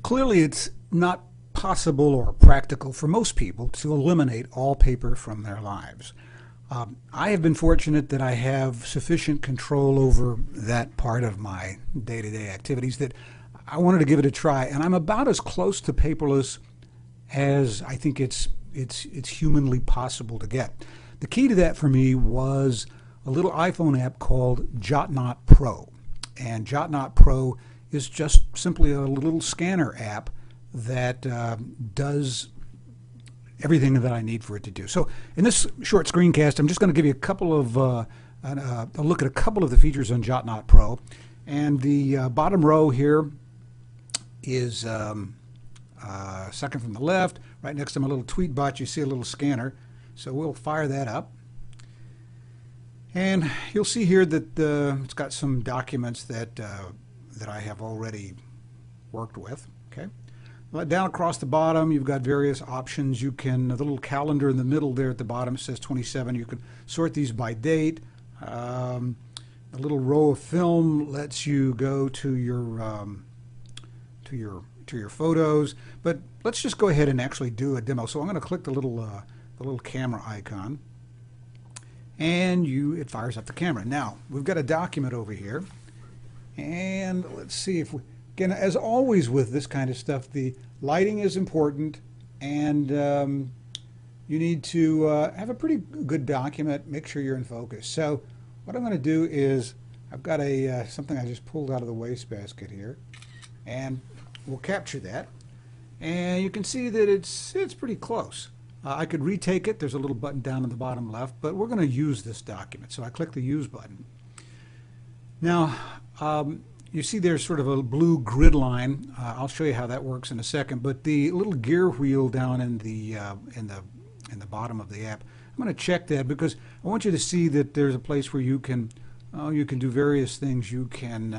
Clearly, it's not possible or practical for most people to eliminate all paper from their lives. I have been fortunate that I have sufficient control over that part of my day-to-day activities that I wanted to give it a try, and I'm about as close to paperless as I think it's humanly possible to get. The key to that for me was a little iPhone app called JotNot Pro, and JotNot Pro is just simply a little scanner app that does everything that I need for it to do. So in this short screencast, I'm just going to give you a couple of a look at a couple of the features on JotNot Pro. And the bottom row here is second from the left. Right next to my little tweet bot, you see a little scanner. So we'll fire that up. And you'll see here that it's got some documents that I have already worked with. Okay. Down across the bottom, you've got various options. You can, the little calendar in the middle there at the bottom says 27. You can sort these by date. The little row of film lets you go to your photos. But let's just go ahead and actually do a demo. So I'm going to click the little camera icon, and it fires up the camera. Now we've got a document over here, and let's see if we. Again, as always with this kind of stuff, the lighting is important, and you need to have a pretty good document. Make sure you're in focus. So what I'm going to do is I've got something I just pulled out of the wastebasket here, and we'll capture that. And you can see that it's pretty close. I could retake it. There's a little button down in the bottom left, but we're going to use this document. So I click the Use button. Now, you see there's sort of a blue grid line. I'll show you how that works in a second. But the little gear wheel down in the bottom of the app, I'm going to check that because I want you to see that there's a place where you can do various things. You can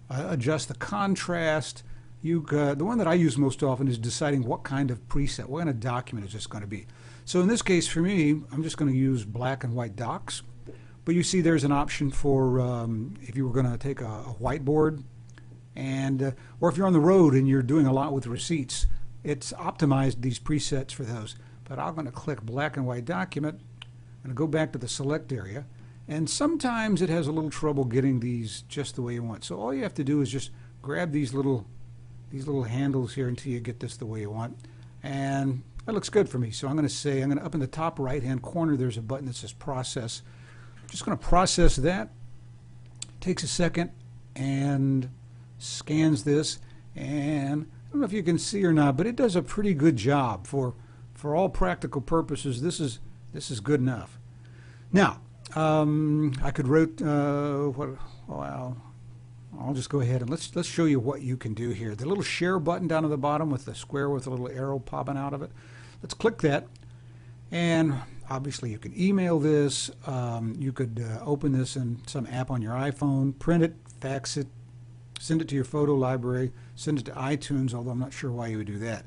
adjust the contrast. The one that I use most often is deciding what kind of preset, what kind of document is this going to be. So in this case for me, I'm just going to use black and white docs. But you see there's an option for if you were going to take a whiteboard, and or if you're on the road and you're doing a lot with receipts, it's optimized these presets for those. But I'm going to click black and white document and go back to the select area. And sometimes it has a little trouble getting these just the way you want. So all you have to do is just grab these little handles here until you get this the way you want. And that looks good for me. So I'm going to up in the top right hand corner, there's a button that says process. Just going to process that. Takes a second and scans this, and I don't know if you can see or not, but it does a pretty good job for all practical purposes. This is good enough. Now I could write well, I'll just go ahead and let's show you what you can do here. The little share button down at the bottom with the square with a little arrow popping out of it. Let's click that. And obviously you can email this, you could open this in some app on your iPhone, print it, fax it, send it to your photo library, send it to iTunes, although I'm not sure why you would do that.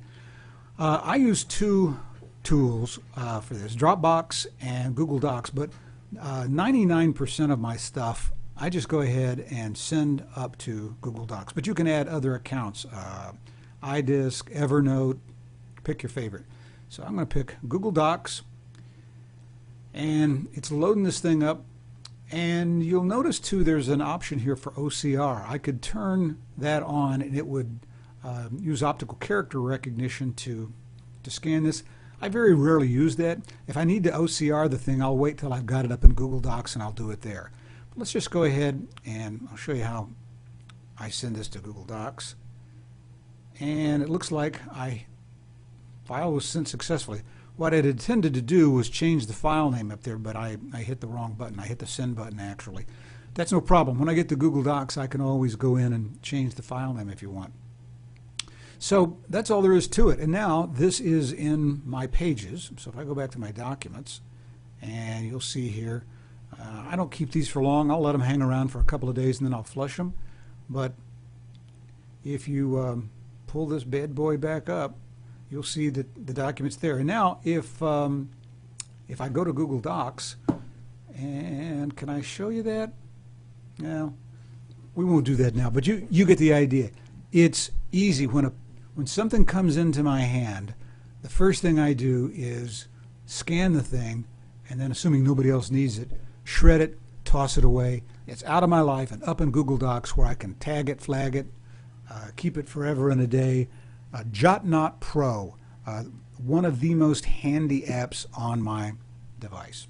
I use two tools for this, Dropbox and Google Docs, but 99% of my stuff I just go ahead and send up to Google Docs. But you can add other accounts, iDisk, Evernote, pick your favorite. So I'm going to pick Google Docs, and it's loading this thing up. And you'll notice too there's an option here for OCR. I could turn that on, and it would use optical character recognition to scan this. I very rarely use that. If I need to OCR the thing, I'll wait till I've got it up in Google Docs and I'll do it there. But let's just go ahead and I'll show you how I send this to Google Docs. And it looks like file was sent successfully. What I had intended to do was change the file name up there, but I hit the wrong button. I hit the send button actually. That's no problem. When I get to Google Docs, I can always go in and change the file name if you want. So that's all there is to it. And now this is in my pages. So if I go back to my documents, and you'll see here, I don't keep these for long. I'll let them hang around for a couple of days and then I'll flush them. But if you pull this bad boy back up, you'll see that the document's there. And now if I go to Google Docs, and can I show you that? No, we won't do that now, but you get the idea. It's easy. When something comes into my hand, the first thing I do is scan the thing, and then, assuming nobody else needs it, shred it, toss it away. It's out of my life and up in Google Docs where I can tag it, flag it, keep it forever and a day. JotNot Pro, one of the most handy apps on my device.